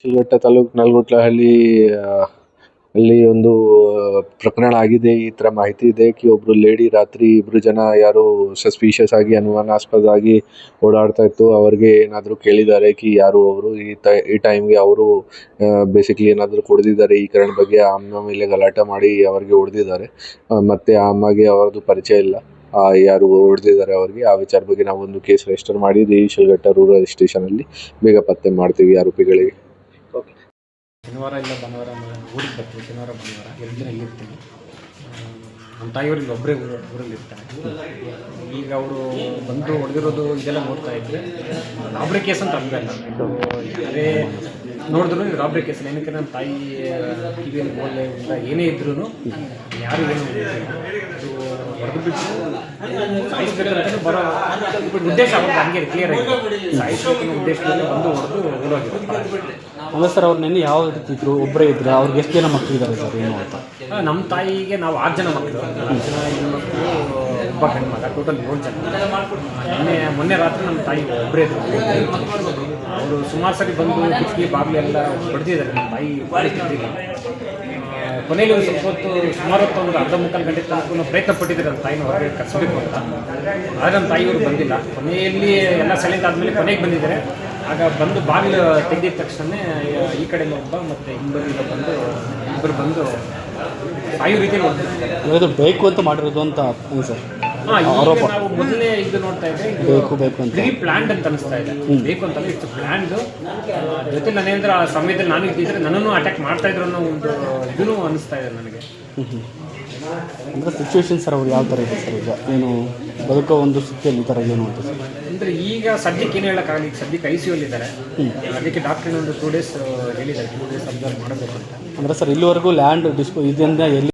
ಶಿಲ್ಘಟ್ಟ ತಾಲೂಕು ನಲ್ಗುಟ್ಲಹಳ್ಳಿ ಅಲ್ಲಿ ಒಂದು ಪ್ರಕರಣ ಆಗಿದೆ. ಈ ಥರ ಮಾಹಿತಿ ಇದೆ ಕಿ ಒಬ್ಬರು ಲೇಡಿ ರಾತ್ರಿ ಇಬ್ಬರು ಜನ ಯಾರೋ ಸಸ್ಪಿಷಿಯಸ್ ಆಗಿ ಅನುಮಾನಾಸ್ಪದ ಆಗಿ ಓಡಾಡ್ತಾ ಇತ್ತು. ಅವ್ರಿಗೆ ಏನಾದರೂ ಕೇಳಿದ್ದಾರೆ ಕಿ ಯಾರು ಅವರು, ಈ ಟೈಮ್ಗೆ ಅವರು ಬೇಸಿಕ್ಲಿ ಏನಾದರೂ ಕುಡಿದಿದ್ದಾರೆ ಈ ಕಾರಣ ಬಗ್ಗೆ ಅಮ್ಮ ಮೇಲೆ ಗಲಾಟೆ ಮಾಡಿ ಅವ್ರಿಗೆ ಹೊಡೆದಿದ್ದಾರೆ. ಮತ್ತು ಆ ಅಮ್ಮಗೆ ಅವ್ರದ್ದು ಪರಿಚಯ ಇಲ್ಲ, ಯಾರು ಹೊಡೆದಿದ್ದಾರೆ ಅವ್ರಿಗೆ. ಆ ವಿಚಾರ ಬಗ್ಗೆ ನಾವು ಒಂದು ಕೇಸ್ ರಿಜಿಸ್ಟರ್ ಮಾಡಿದ್ದೀವಿ ಶಿಲ್ಘಟ್ಟ ರೂರಲ್ ಸ್ಟೇಷನಲ್ಲಿ. ಬೇಗ ಪತ್ತೆ ಮಾಡ್ತೀವಿ ಆರೋಪಿಗಳಿಗೆ. ಶನಿವಾರ ಇಲ್ಲ ಭಾನುವಾರ ಊರಿಗೆ ಬರ್ತೀವಿ. ಶನಿವಾರ ಭಾನುವಾರ 2 ದಿನ ಇಲ್ಲಿರ್ತೀನಿ. ನಮ್ಮ ತಾಯಿಯವ್ರಿಗೆ ಒಬ್ಬರೇ ಊರಲ್ಲಿ ಇರ್ತಾರೆ. ಈಗ ಅವರು ಬಂದು ಹೊಡೆದಿರೋದು ಇದೆಲ್ಲ ನೋಡ್ತಾ ಇದ್ವಿ. ರಾಬ್ರಿ ಕೇಸ್ ಅಂತ ಅಲ್ಲ, ಇದು ಅದೇ ನೋಡಿದ್ರು ಇದು ರಾಬ್ರಿ ಕೇಸ್. ಏನಕ್ಕೆ ನನ್ನ ತಾಯಿ ಕಿವಿಯಲ್ಲಿ ಬೋಲೆ ಉಂಟ ಏನೇ ಇದ್ರೂ ಯಾರು ಏನು ಇದು ಹೊಡೆದು ಬಿಟ್ಟು ಸಾಯಿಸ್ಬೇಕಂತ ಬರೋ ಉದ್ದೇಶ ಅವ್ರಿಗೆ ಹಂಗೆ ಕ್ಲಿಯರ್ ಆಗಿದೆ. ಸಾಯಿಸ್ಬೇಕನ್ನೋ ಉದ್ದೇಶದಲ್ಲಿ ಬಂದು ಹೊಡೆದು ಓಡೋಗಿದ್ರು. ಅಲ್ಲ ಸರ್, ಅವ್ರು ನೆನ್ನೆ ಯಾವ ರೀತಿ ಇದ್ರು? ಒಬ್ಬರೇ ಇದ್ರು? ಅವ್ರಿಗೆ ಎಷ್ಟು ಜನ ಮಕ್ಕಳಿದ್ದಾರೆ ಸರ್? ಏನು ಅಂತ ನಮ್ಮ ತಾಯಿಗೆ ನಾವು 6 ಜನ ಮಕ್ಕಳು, 4 ಜನ ಹೆಣ್ಮಕ್ಳು, ಒಬ್ಬ ಹೆಣ್ಮಗ, ಟೋಟಲ್ 7 ಜನ. ಮೊನ್ನೆ ರಾತ್ರಿ ನಮ್ಮ ತಾಯಿ ಒಬ್ಬರೇ ಇದ್ರು. ಅವರು ಸುಮಾರು ಸರಿ ಬಂದು ಕಿಟಕಿ ಬಾಗಿಲು ಎಲ್ಲ ಹೊಡೆದಿದ್ದಾರೆ. ನಮ್ಮ ತಾಯಿ ಇದ್ದಿಲ್ಲ. ಕೊನೆಯಲ್ಲಿ ಒಂದು ಸ್ವಲ್ಪ ಹೊತ್ತು, ಸುಮಾರು ಹೊತ್ತು ಒಂದು ಅರ್ಧ ಮುಕ್ಕಾಲು ಗಂಟೆ ತನಕ ಪ್ರಯತ್ನ ಪಟ್ಟಿದ್ದಾರೆ ನಮ್ಮ ತಾಯಿನ ಹೊರಗೆ ಕರೆಸಬೇಕು ಅಂತ. ಆದರೆ ನಮ್ಮ ತಾಯಿಯವರು ಬಂದಿಲ್ಲ. ಕೊನೆಯಲ್ಲಿ ಎಲ್ಲ ಸೆಲೆಕ್ಟ್ ಆದಮೇಲೆ ಕೊನೆಗೆ ಬಂದಿದ್ದಾರೆ. ಆಗ ಬಂದು ಬಾಗಿಲು ತೆಗೆದಿದ ತಕ್ಷಣ ಈ ಕಡೆಯಿಂದ ಒಬ್ಬ ಮತ್ತು ಹಿಂಬದಿಯಿಂದ ಬಂದು ಇಬ್ಬರು ಬಂದು ಸಾಯೋ ರೀತಿಯಲ್ಲಿ ಹೋಗ್ತಿದ್ದಾರೆ. ಬೇಕು ಅಂತ ಮಾಡಿರೋದು ಅಂತ ಸರ್ ಆರೋಪ. ನಾವು ಮೊದಲನೇ ಇದು ನೋಡ್ತಾ ಇದ್ದೆ, ಬೇಕು ಅಂತ ಪ್ರೀ ಪ್ಲ್ಯಾನ್ಡ್ ಅಂತ ಅನಿಸ್ತಾ ಇದೆ. ಬೇಕು ಅಂತಂದ್ರೆ ಇತ್ತು ಪ್ಲ್ಯಾನ್ಡ್. ಜೊತೆ ನಾನೇಂದ್ರೆ ಆ ಸಮಯದಲ್ಲಿ ನಾನು ಇದ್ದಿದ್ರೆ ನನ್ನನ್ನು ಅಟ್ಯಾಕ್ ಮಾಡ್ತಾ ಇದ್ರು ಅನ್ನೋ ಒಂದು ಇದೂ ಅನಿಸ್ತಾ ಇದೆ ನನಗೆ. ಅಂದರೆ ಸಿಚುವೇಶನ್ ಸರ್ ಅವ್ರು ಯಾವ ಥರ ಇದೆ ಸರ್? ಈಗ ಏನು ಬದುಕೋ ಒಂದು ಸ್ಥಿತಿಯಲ್ಲಿ ಈ ಥರ ಏನು ಅಂತ ಸರ್? ಅಂದರೆ ಈಗ ಸದ್ಯಕ್ಕೆ ಏನು ಹೇಳೋಕ್ಕಾಗಲ್ಲ. ಈಗ ಸದ್ಯಕ್ಕೆ ICU ಇದ್ದಾರೆ. ಅದಕ್ಕೆ ಡಾಕ್ಟ್ರಿನ ಒಂದು 2 ಡೇಸ್ ಹೇಳಿದ್ದಾರೆ, 2 ಡೇಸ್ ಅಬ್ಸರ್ವ್ ಮಾಡಬೇಕು ಅಂತ. ಅಂದರೆ ಸರ್ ಇಲ್ಲಿವರೆಗೂ ಲ್ಯಾಂಡ್ ಇದರಿಂದ ಎಲ್ಲಿ